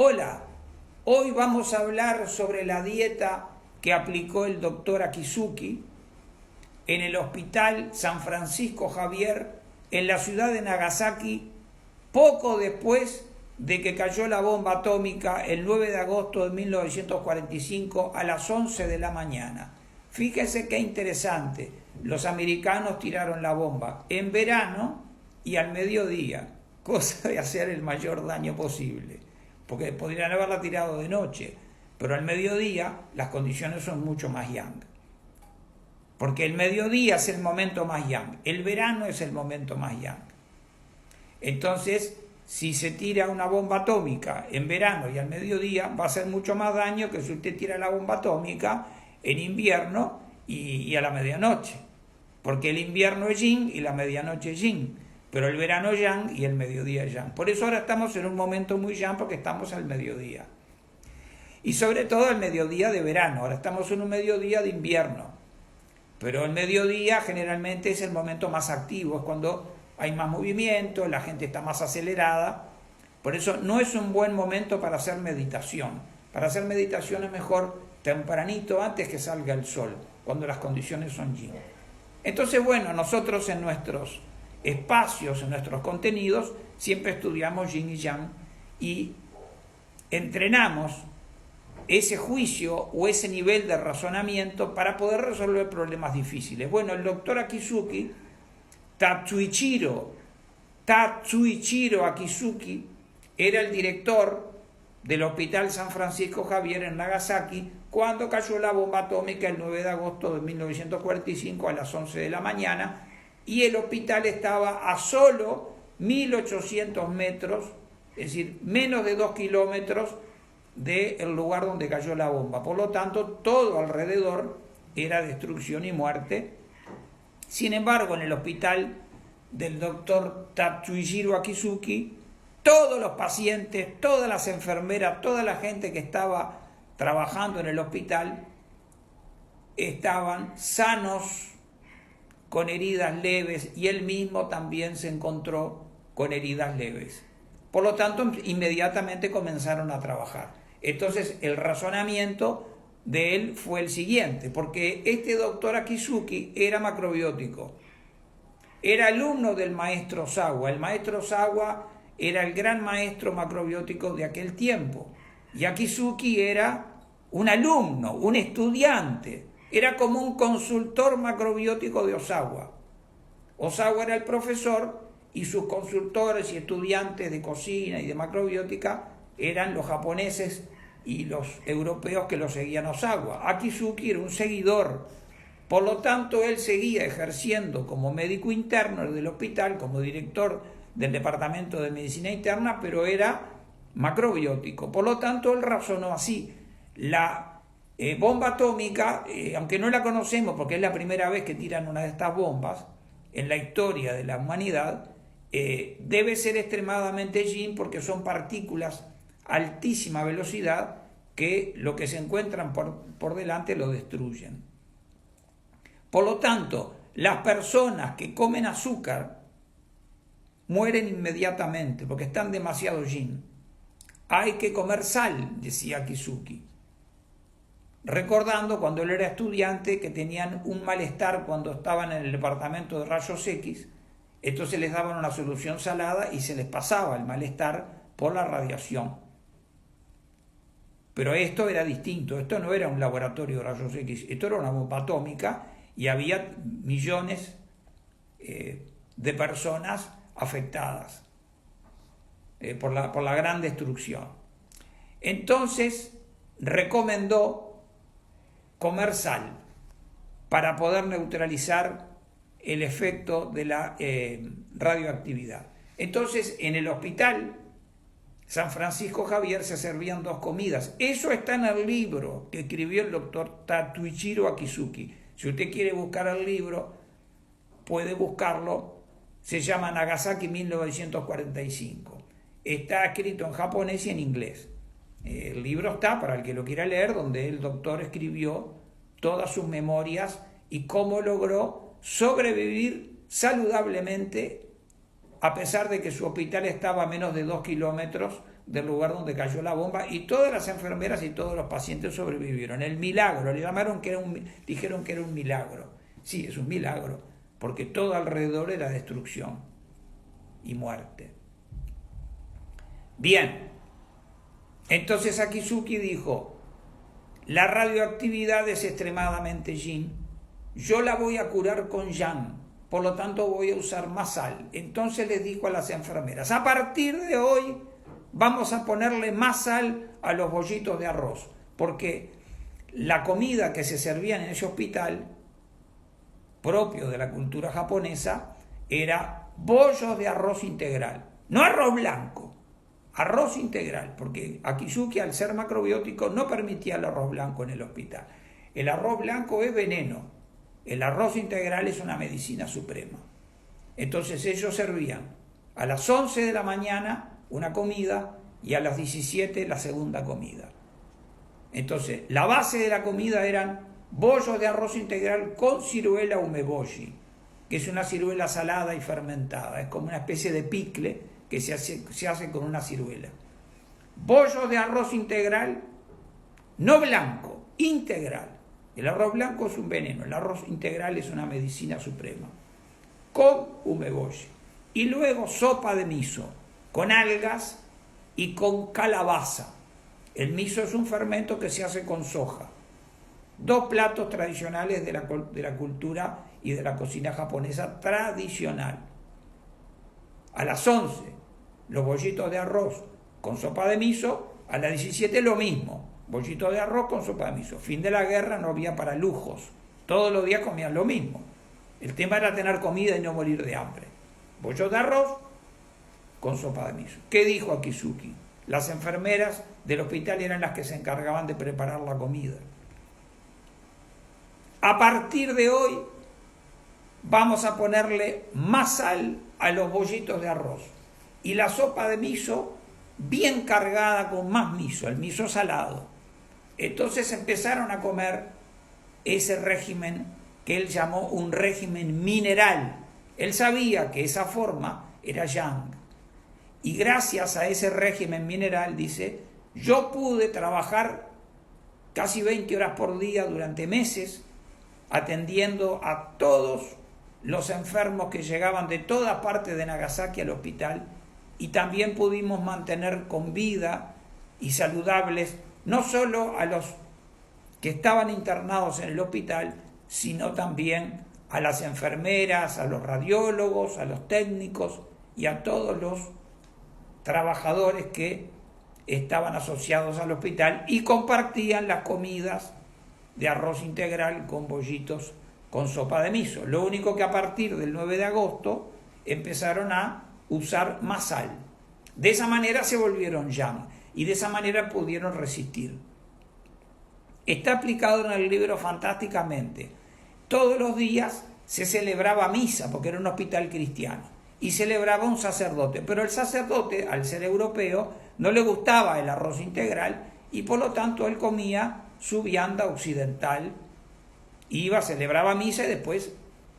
Hola, hoy vamos a hablar sobre la dieta que aplicó el doctor Akizuki en el Hospital San Francisco Javier en la ciudad de Nagasaki poco después de que cayó la bomba atómica el 9 de agosto de 1945 a las 11 de la mañana. Fíjese qué interesante, los americanos tiraron la bomba en verano y al mediodía, cosa de hacer el mayor daño posible, porque podrían haberla tirado de noche, pero al mediodía las condiciones son mucho más yang. Porque el mediodía es el momento más yang, el verano es el momento más yang. Entonces, si se tira una bomba atómica en verano y al mediodía, va a hacer mucho más daño que si usted tira la bomba atómica en invierno y a la medianoche. Porque el invierno es yin y la medianoche es yin, pero el verano es yang y el mediodía es yang. Por eso ahora estamos en un momento muy yang porque estamos al mediodía. Y sobre todo al mediodía de verano, ahora estamos en un mediodía de invierno. Pero el mediodía generalmente es el momento más activo, es cuando hay más movimiento, la gente está más acelerada. Por eso no es un buen momento para hacer meditación. Para hacer meditación es mejor tempranito, antes que salga el sol, cuando las condiciones son yin. Entonces, bueno, nosotros en nuestros espacios, en nuestros contenidos, siempre estudiamos yin y yang y entrenamos ese juicio o ese nivel de razonamiento para poder resolver problemas difíciles. Bueno, el doctor Akizuki, Tatsuichiro Akizuki, era el director del Hospital San Francisco Javier en Nagasaki cuando cayó la bomba atómica el 9 de agosto de 1945 a las 11 de la mañana, y el hospital estaba a solo 1800 metros, es decir, menos de 2 kilómetros del lugar donde cayó la bomba. Por lo tanto, todo alrededor era destrucción y muerte. Sin embargo, en el hospital del doctor Tatsuichiro Akizuki, todos los pacientes, todas las enfermeras, toda la gente que estaba trabajando en el hospital estaban sanos, con heridas leves, y él mismo también se encontró con heridas leves. Por lo tanto, inmediatamente comenzaron a trabajar. Entonces, el razonamiento de él fue el siguiente, porque este doctor Akizuki era macrobiótico, era alumno del maestro Osawa. El maestro Osawa era el gran maestro macrobiótico de aquel tiempo, y Akizuki era un alumno, un estudiante, era como un consultor macrobiótico de Osawa. Osawa era el profesor y sus consultores y estudiantes de cocina y de macrobiótica eran los japoneses y los europeos que lo seguían a Osawa. Akizuki era un seguidor, por lo tanto él seguía ejerciendo como médico interno del hospital, como director del departamento de medicina interna, pero era macrobiótico. Por lo tanto él razonó así: la bomba atómica, aunque no la conocemos porque es la primera vez que tiran una de estas bombas en la historia de la humanidad, debe ser extremadamente yin, porque son partículas a altísima velocidad que lo que se encuentran por delante lo destruyen. Por lo tanto, las personas que comen azúcar mueren inmediatamente porque están demasiado yin. Hay que comer sal, decía Akizuki, recordando cuando él era estudiante que tenían un malestar cuando estaban en el departamento de rayos X. Entonces les daban una solución salada y se les pasaba el malestar por la radiación. Pero esto era distinto, esto no era un laboratorio de rayos X, esto era una bomba atómica y había millones de personas afectadas por la gran destrucción. Entonces recomendó comer sal para poder neutralizar el efecto de la radioactividad. Entonces, en el hospital San Francisco Javier se servían 2 comidas. Eso está en el libro que escribió el doctor Tatsuichiro Akizuki. Si usted quiere buscar el libro, puede buscarlo. Se llama Nagasaki 1945. Está escrito en japonés y en inglés. El libro está, para el que lo quiera leer, donde el doctor escribió todas sus memorias y cómo logró sobrevivir saludablemente a pesar de que su hospital estaba a menos de 2 kilómetros del lugar donde cayó la bomba, y todas las enfermeras y todos los pacientes sobrevivieron. El milagro, dijeron que era un milagro. Sí, es un milagro, porque todo alrededor era destrucción y muerte. Bien, entonces Akizuki dijo, la radioactividad es extremadamente yin, yo la voy a curar con yang, por lo tanto voy a usar más sal. Entonces les dijo a las enfermeras, a partir de hoy vamos a ponerle más sal a los bollitos de arroz, porque la comida que se servía en ese hospital, propio de la cultura japonesa, era bollos de arroz integral, no arroz blanco, arroz integral, porque Akizuki, al ser macrobiótico, no permitía el arroz blanco en el hospital. El arroz blanco es veneno, el arroz integral es una medicina suprema. Entonces ellos servían a las 11 de la mañana una comida y a las 17 la segunda comida. Entonces la base de la comida eran bollos de arroz integral con ciruela umeboshi, que es una ciruela salada y fermentada, es como una especie de picle que se hace con una ciruela. Bollos de arroz integral, no blanco, integral. El arroz blanco es un veneno, el arroz integral es una medicina suprema, con umeboshi. Y luego sopa de miso, con algas y con calabaza. El miso es un fermento que se hace con soja. 2 platos tradicionales de la cultura y de la cocina japonesa tradicional. A las 11, los bollitos de arroz con sopa de miso. A las 17 lo mismo, bollitos de arroz con sopa de miso. Fin de la guerra, no había para lujos, todos los días comían lo mismo. El tema era tener comida y no morir de hambre. Bollos de arroz con sopa de miso. ¿Qué dijo Akizuki? Las enfermeras del hospital eran las que se encargaban de preparar la comida. A partir de hoy vamos a ponerle más sal a los bollitos de arroz y la sopa de miso bien cargada con más miso, el miso salado. Entonces empezaron a comer ese régimen que él llamó un régimen mineral. Él sabía que esa forma era yang. Y gracias a ese régimen mineral, dice, yo pude trabajar casi 20 horas por día durante meses, atendiendo a todos los enfermos que llegaban de toda parte de Nagasaki al hospital, y también pudimos mantener con vida y saludables no solo a los que estaban internados en el hospital, sino también a las enfermeras, a los radiólogos, a los técnicos y a todos los trabajadores que estaban asociados al hospital y compartían las comidas de arroz integral con bollitos con sopa de miso. Lo único que a partir del 9 de agosto empezaron a usar más sal. De esa manera se volvieron yang y de esa manera pudieron resistir. Está explicado en el libro fantásticamente. Todos los días se celebraba misa, porque era un hospital cristiano, y celebraba un sacerdote, pero el sacerdote, al ser europeo, no le gustaba el arroz integral y por lo tanto él comía su vianda occidental, iba, celebraba misa y después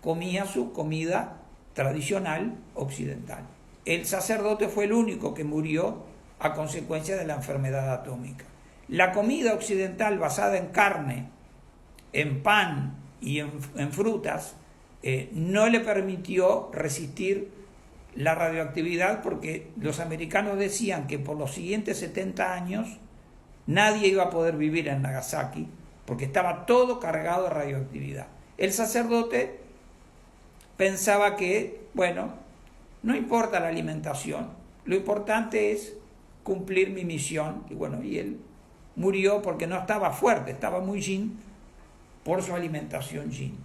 comía su comida tradicional occidental. El sacerdote fue el único que murió a consecuencia de la enfermedad atómica. La comida occidental basada en carne, en pan y en frutas no le permitió resistir la radioactividad, porque los americanos decían que por los siguientes 70 años nadie iba a poder vivir en Nagasaki porque estaba todo cargado de radioactividad. El sacerdote pensaba que, bueno, no importa la alimentación, lo importante es cumplir mi misión. Y bueno, y él murió porque no estaba fuerte, estaba muy yin por su alimentación yin.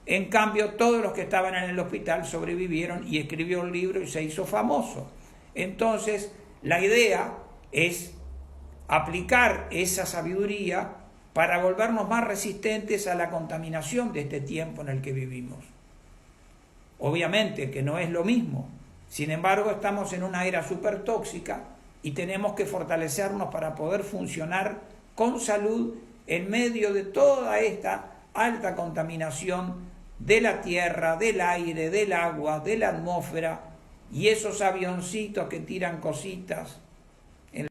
En cambio, todos los que estaban en el hospital sobrevivieron y escribió un libro y se hizo famoso. Entonces, la idea es aplicar esa sabiduría para volvernos más resistentes a la contaminación de este tiempo en el que vivimos. Obviamente que no es lo mismo. Sin embargo, estamos en una era súper tóxica y tenemos que fortalecernos para poder funcionar con salud en medio de toda esta alta contaminación de la tierra, del aire, del agua, de la atmósfera, y esos avioncitos que tiran cositas en